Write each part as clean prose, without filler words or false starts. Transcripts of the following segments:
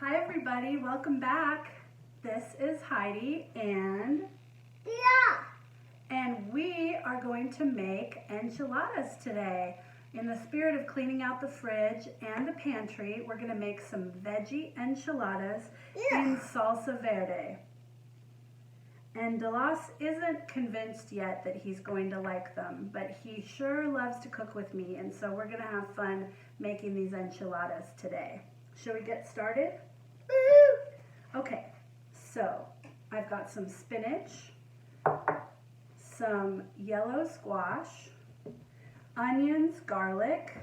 Hi everybody, welcome back. This is Heidi and we are going to make enchiladas today. In the spirit of cleaning out the fridge and the pantry, we're going to make some veggie enchiladas in salsa verde. And Delos isn't convinced yet that he's going to like them, but he sure loves to cook with me, and so we're going to have fun making these enchiladas today. Should we get started? Okay, so I've got some spinach, some yellow squash, onions, garlic,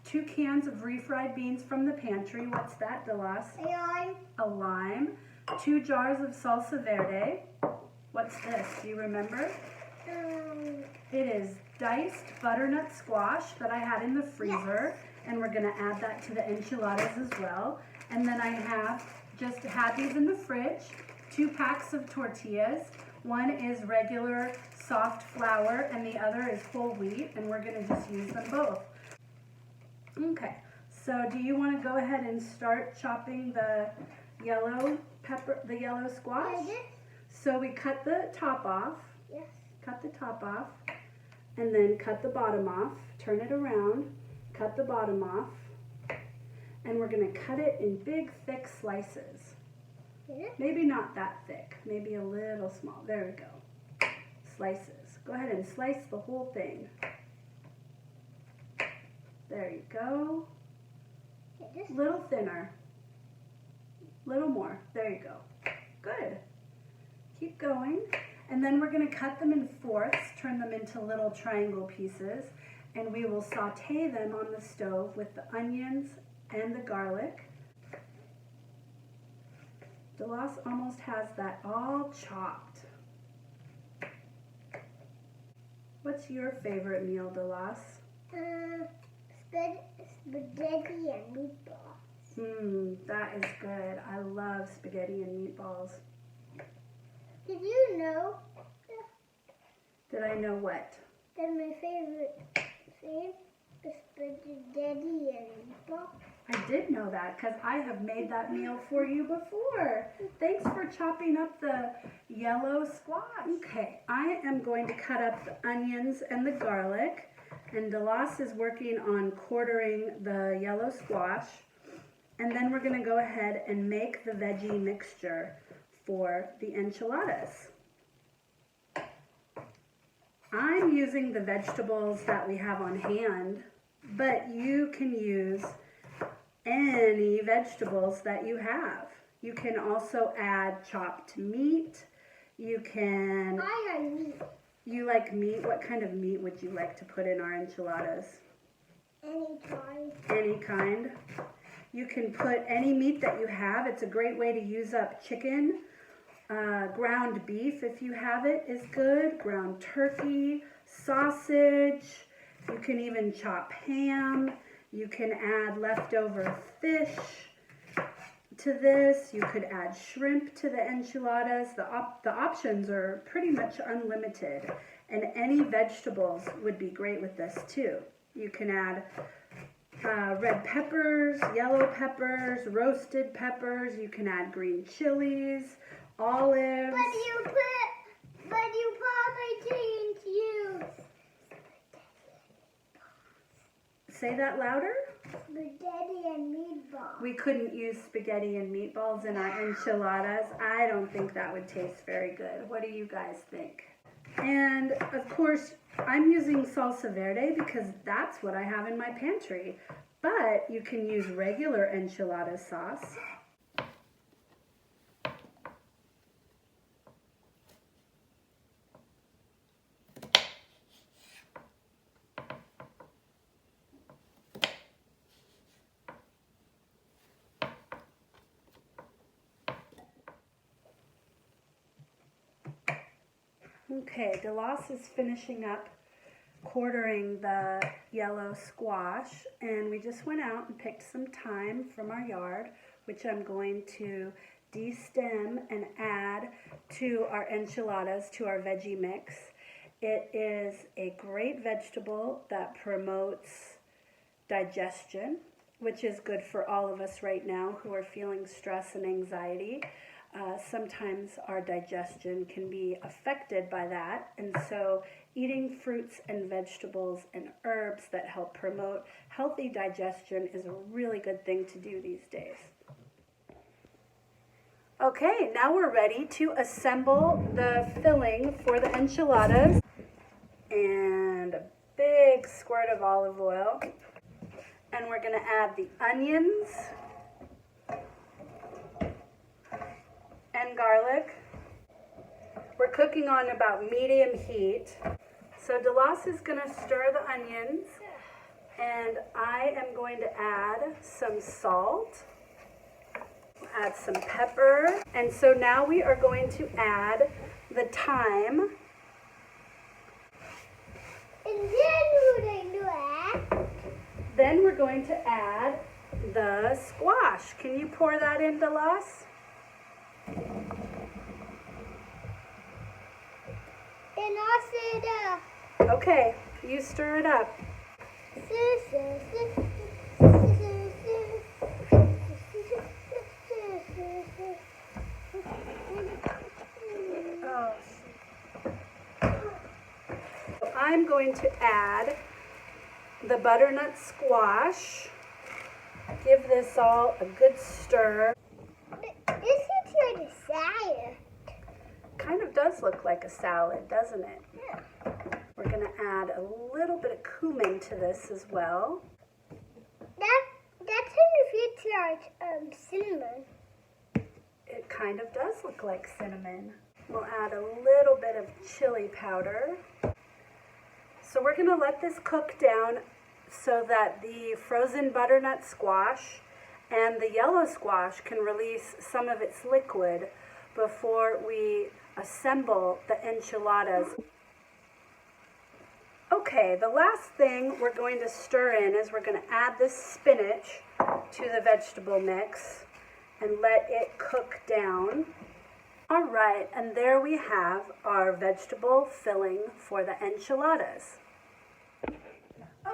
2 cans of refried beans from the pantry. What's that, Delos? A lime, 2 jars of salsa verde. What's this? Do you remember? It is diced butternut squash that I had in the freezer, and we're going to add that to the enchiladas as well. And then I have just had these in the fridge, 2 packs of tortillas. One is regular soft flour and the other is whole wheat, and we're going to just use them both. Okay, so do you want to go ahead and start chopping the yellow squash? So we cut the top off. Yes. Cut the top off, and then cut the bottom off. Turn it around, cut the bottom off, and we're going to cut it in big, thick slices. Maybe not that thick, maybe a little small. There we go. Slices. Go ahead and slice the whole thing. There you go. Little thinner. Little more. There you go. Good. Keep going. And then we're going to cut them in fourths, turn them into little triangle pieces, and we will saute them on the stove with the onions and the garlic. Delos almost has that all chopped. What's your favorite meal, Delos? Spaghetti and meatballs. That is good. I love spaghetti and meatballs. Did you know? Did I know what? That my favorite food is spaghetti and meatballs. I did know that because I have made that meal for you before. Thanks for chopping up the yellow squash. Okay, I am going to cut up the onions and the garlic, and Delos is working on quartering the yellow squash. And then we're going to go ahead and make the veggie mixture for the enchiladas. I'm using the vegetables that we have on hand, but you can use any vegetables that you have. You can also add chopped meat. You can... I like meat. You like meat? What kind of meat would you like to put in our enchiladas? Any kind. Any kind? You can put any meat that you have. It's a great way to use up chicken. Ground beef, if you have it, is good. Ground turkey, sausage. You can even chop ham. You can add leftover fish to this. You could add shrimp to the enchiladas. The options are pretty much unlimited. And any vegetables would be great with this too. You can add red peppers, yellow peppers, roasted peppers. You can add green chilies, olives. But you probably didn't use Say that louder. Spaghetti and meatballs. We couldn't use spaghetti and meatballs in our enchiladas. I don't think that would taste very good. What do you guys think? And of course, I'm using salsa verde because that's what I have in my pantry. But you can use regular enchilada sauce. Okay, Delos is finishing up quartering the yellow squash, and we just went out and picked some thyme from our yard, which I'm going to de-stem and add to our enchiladas, to our veggie mix. It is a great vegetable that promotes digestion which is good for all of us right now who are feeling stress and anxiety. Sometimes our digestion can be affected by that, and so eating fruits and vegetables and herbs that help promote healthy digestion is a really good thing to do these days. Okay, now we're ready to assemble the filling for the enchiladas. And a big squirt of olive oil. And we're going to add the onions and garlic. We're cooking on about medium heat. So Delos is going to stir the onions, and I am going to add some salt, add some pepper, and so now we are going to add the thyme. And then we're going to add the squash. Can you pour that in, Delos? And I'll stir it up. Okay, you stir it up. Oh. I'm going to add the butternut squash. Give this all a good stir. This looks like a salad. Kind of does look like a salad, doesn't it? Yeah. We're going to add a little bit of cumin to this as well. That's in the future like cinnamon. It kind of does look like cinnamon. We'll add a little bit of chili powder. So we're going to let this cook down so that the frozen butternut squash and the yellow squash can release some of its liquid before we assemble the enchiladas. Okay, the last thing we're going to stir in is we're going to add this spinach to the vegetable mix and let it cook down. All right, and there we have our vegetable filling for the enchiladas.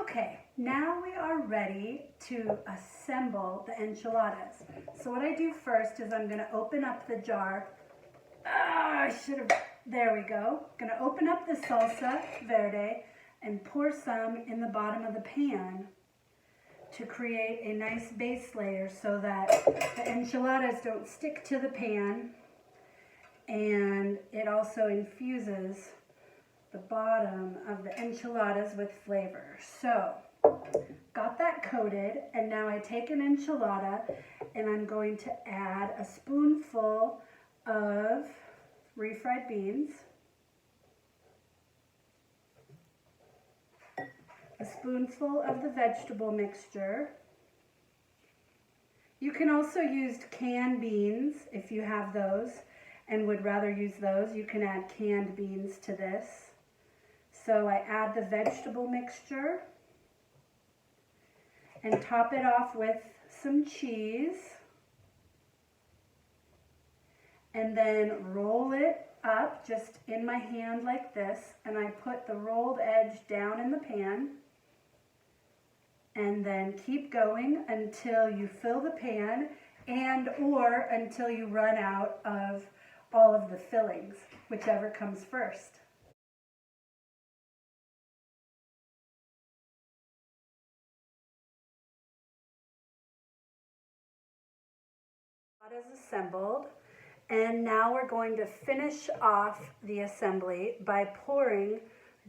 Okay, now we are ready to assemble the enchiladas. So what I do first is I'm going to open up the jar. There we go. Going to open up the salsa verde and pour some in the bottom of the pan to create a nice base layer so that the enchiladas don't stick to the pan, and it also infuses the bottom of the enchiladas with flavor. So, got that coated, and now I take an enchilada and I'm going to add a spoonful of refried beans, a spoonful of the vegetable mixture. You can also use canned beans if you have those and would rather use those. You can add canned beans to this. So I add the vegetable mixture and top it off with some cheese, and then roll it up just in my hand like this, and I put the rolled edge down in the pan, and then keep going until you fill the pan and or until you run out of all of the fillings, whichever comes first. Is assembled, and now we're going to finish off the assembly by pouring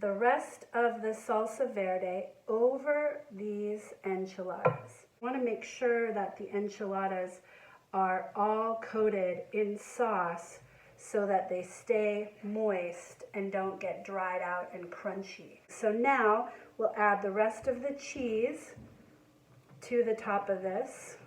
the rest of the salsa verde over these enchiladas. I want to make sure that the enchiladas are all coated in sauce so that they stay moist and don't get dried out and crunchy. So now we'll add the rest of the cheese to the top of this.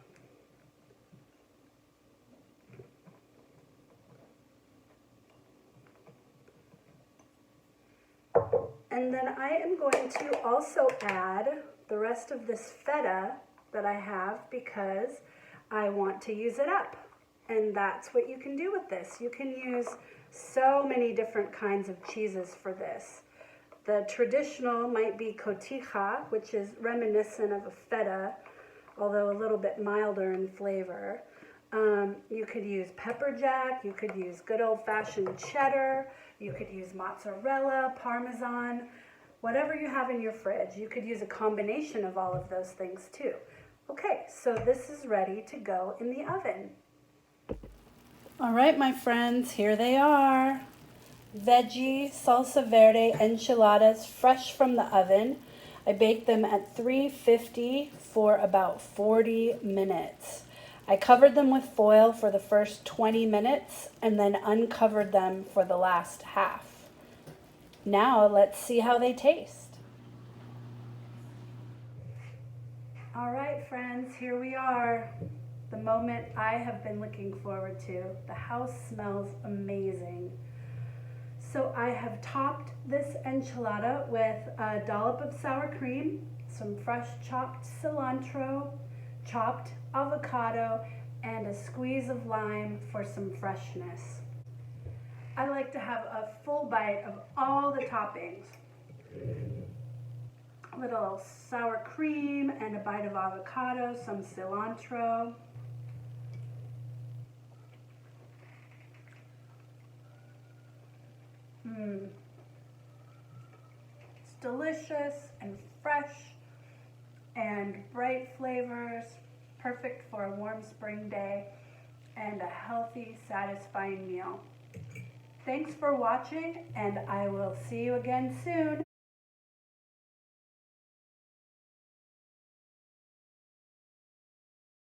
And then I am going to also add the rest of this feta that I have because I want to use it up. And that's what you can do with this. You can use so many different kinds of cheeses for this. The traditional might be cotija, which is reminiscent of a feta. although a little bit milder in flavor. You could use pepper jack, you could use good old-fashioned cheddar, you could use mozzarella, parmesan, whatever you have in your fridge. You could use a combination of all of those things too. Okay, so this is ready to go in the oven. All right, my friends, here they are. Veggie salsa verde enchiladas, fresh from the oven. I baked them at 350 for about 40 minutes. I covered them with foil for the first 20 minutes and then uncovered them for the last half. Now let's see how they taste. All right, friends, here we are. The moment I have been looking forward to. The house smells amazing. So I have topped this enchilada with a dollop of sour cream, some fresh chopped cilantro, chopped avocado, and a squeeze of lime for some freshness. I like to have a full bite of all the toppings. A little sour cream and a bite of avocado, some cilantro. It's delicious and fresh and bright flavors, perfect for a warm spring day and a healthy, satisfying meal. Thanks for watching, and I will see you again soon.